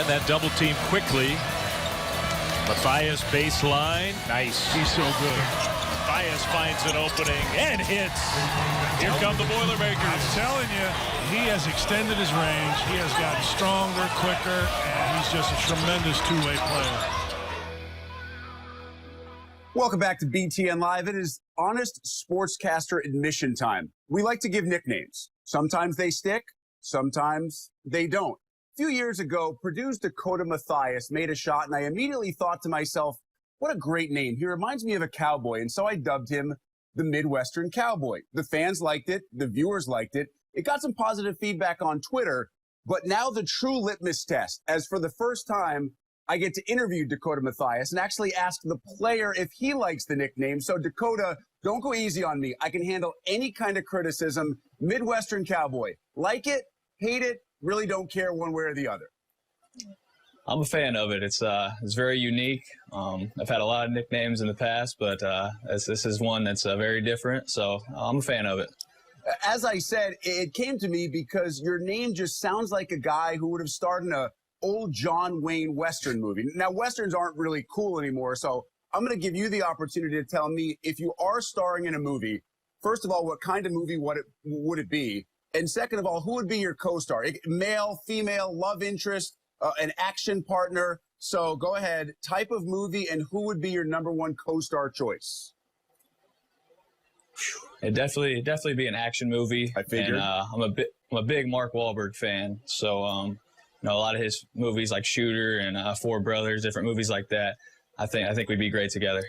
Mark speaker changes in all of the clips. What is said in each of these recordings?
Speaker 1: And that double team quickly. Mathias baseline. Nice.
Speaker 2: He's so good.
Speaker 1: Mathias finds an opening and hits. Here come the Boilermakers.
Speaker 2: I'm telling you, he has extended his range. He has gotten stronger, quicker, and he's just a tremendous two-way player.
Speaker 3: Welcome back to BTN Live. It is honest sportscaster admission time. We like to give nicknames. Sometimes they stick, sometimes they don't. A few years ago, Purdue's Dakota Mathias made a shot, and I immediately thought to myself, what a great name. He reminds me of a cowboy, and so I dubbed him the Midwestern Cowboy. The fans liked it. The viewers liked it. It got some positive feedback on Twitter, but now the true litmus test, as for the first time, I get to interview Dakota Mathias and actually ask the player if he likes the nickname. So, Dakota, don't go easy on me. I can handle any kind of criticism. Midwestern Cowboy. Like it, hate it, really don't care one way or the other.
Speaker 4: I'm a fan of it. It's very unique. I've had a lot of nicknames in the past, but this is one that's very different, so I'm a fan of it.
Speaker 3: As I said, it came to me because your name just sounds like a guy who would have starred in a old John Wayne Western movie. Now, Westerns aren't really cool anymore, so I'm going to give you the opportunity to tell me if you are starring in a movie, first of all, what kind of movie would it be? And second of all, who would be your co-star? Male, female, love interest, an action partner. So go ahead, type of movie, and who would be your #1 co-star choice?
Speaker 4: It definitely be an action movie.
Speaker 3: I figured.
Speaker 4: And, I'm a big Mark Wahlberg fan. So you know, a lot of his movies like Shooter and Four Brothers, different movies like that. I think we'd be great together.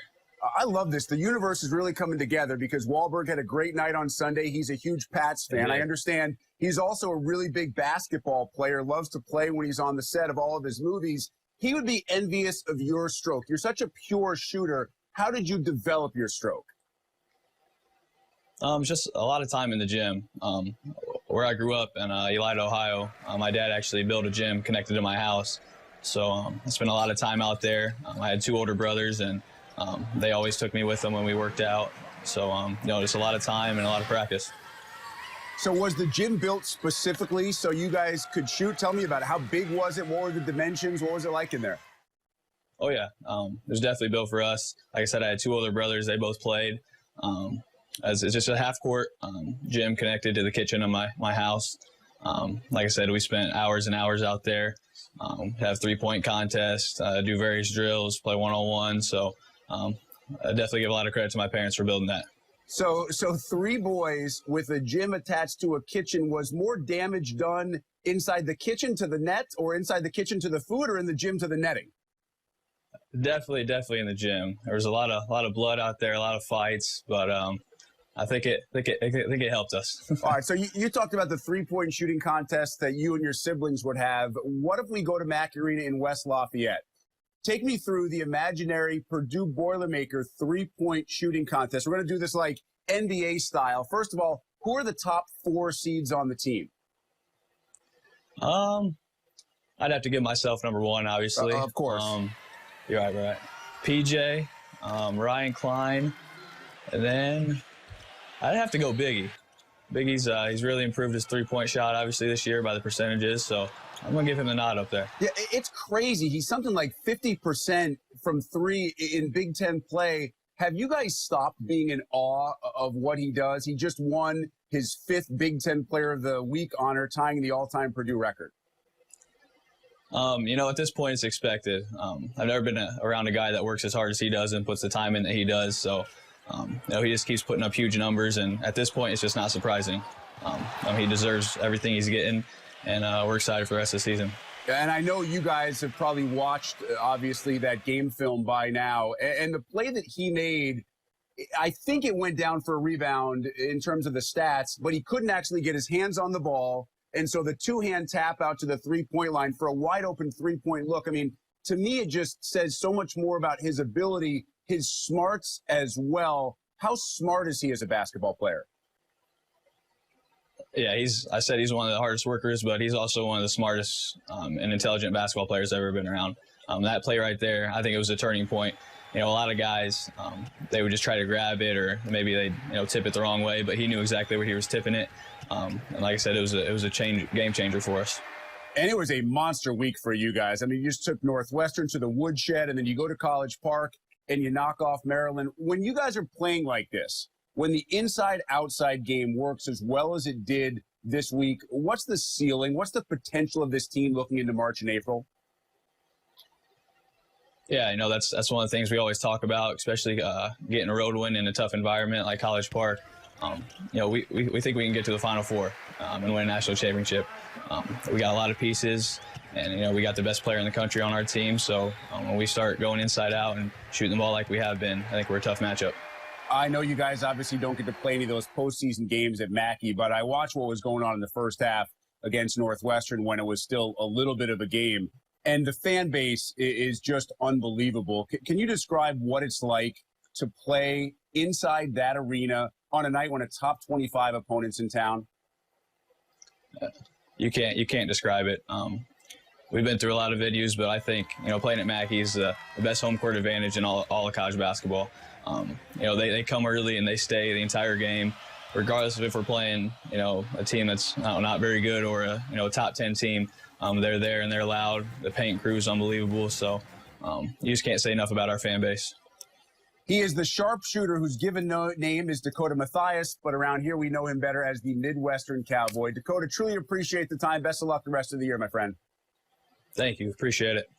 Speaker 3: I love this. The universe is really coming together because Wahlberg had a great night on Sunday. He's a huge Pats fan. I understand he's also a really big basketball player, loves to play when he's on the set of all of his movies. He would be envious of your stroke. You're such a pure shooter. How did you develop your stroke?
Speaker 4: Just a lot of time in the gym. Where I grew up in Elida, Ohio, my dad actually built a gym connected to my house. So I spent a lot of time out there. I had 2 older brothers, and they always took me with them when we worked out. So, you know, just a lot of time and a lot of practice.
Speaker 3: So was the gym built specifically so you guys could shoot? Tell me about it. How big was it? What were the dimensions? What was it like in there?
Speaker 4: Oh, yeah. It was definitely built for us. Like I said, I had 2 older brothers. They both played. It's just a half-court gym connected to the kitchen of my house. Like I said, we spent hours and hours out there, have 3-point contests, do various drills, play one-on-one. So I definitely give a lot of credit to my parents for building that.
Speaker 3: So 3 boys with a gym attached to a kitchen. Was more damage done inside the kitchen to the net, or inside the kitchen to the food, or in the gym to the netting?
Speaker 4: Definitely in the gym. There was a lot of blood out there, a lot of fights, but I think it helped us.
Speaker 3: All right, so you talked about the 3-point shooting contest that you and your siblings would have. What if we go to Mack Arena in West Lafayette? Take me through the imaginary Purdue Boilermaker 3-point shooting contest. We're going to do this like NBA style. First of all, who are the top 4 seeds on the team?
Speaker 4: I'd have to give myself #1, obviously.
Speaker 3: Of course.
Speaker 4: You're right. PJ, Ryan Klein, and then I'd have to go Biggie. Biggie's he's really improved his 3-point shot, obviously, this year by the percentages. So I'm going to give him the nod up there.
Speaker 3: Yeah, it's crazy. He's something like 50% from 3 in Big Ten play. Have you guys stopped being in awe of what he does? He just won his 5th Big Ten Player of the Week honor, tying the all-time Purdue record.
Speaker 4: You know, at this point, it's expected. I've never been around a guy that works as hard as he does and puts the time in that he does. So, you know, he just keeps putting up huge numbers. And at this point, it's just not surprising. He deserves everything he's getting. And we're excited for the rest of the season.
Speaker 3: And I know you guys have probably watched, obviously, that game film by now. And the play that he made, I think it went down for a rebound in terms of the stats, but he couldn't actually get his hands on the ball. And so the 2-hand tap out to the 3-point line for a wide-open 3-point look. I mean, to me, it just says so much more about his ability, his smarts as well. How smart is he as a basketball player?
Speaker 4: Yeah, I said he's one of the hardest workers, but he's also one of the smartest and intelligent basketball players I've ever been around. That play right there, I think it was a turning point. You know, a lot of guys, they would just try to grab it, or maybe they, you know, tip it the wrong way, but he knew exactly where he was tipping it. And like I said, it was a game changer for us.
Speaker 3: And it was a monster week for you guys. I mean, you just took Northwestern to the woodshed, and then you go to College Park and you knock off Maryland. When you guys are playing like this, when the inside-outside game works as well as it did this week, what's the ceiling? What's the potential of this team looking into March and April?
Speaker 4: Yeah, I know that's one of the things we always talk about, especially getting a road win in a tough environment like College Park. We think we can get to the Final Four and win a national championship. We got a lot of pieces, and we got the best player in the country on our team. So when we start going inside out and shooting the ball like we have been, I think we're a tough matchup.
Speaker 3: I know you guys obviously don't get to play any of those postseason games at Mackey, but I watched what was going on in the first half against Northwestern when it was still a little bit of a game. And the fan base is just unbelievable. Can you describe what it's like to play inside that arena on a night when a top 25 opponent's in town?
Speaker 4: You can't describe it. We've been through a lot of venues, but I think playing at Mackey is the best home court advantage in all of college basketball. They come early and they stay the entire game, regardless of if we're playing a team that's not very good or a top 10 team. They're there and they're loud. The paint crew is unbelievable. So you just can't say enough about our fan base.
Speaker 3: He is the sharpshooter whose given name is Dakota Mathias, but around here we know him better as the Midwestern Cowboy. Dakota, truly appreciate the time. Best of luck the rest of the year, my friend.
Speaker 4: Thank you. Appreciate it.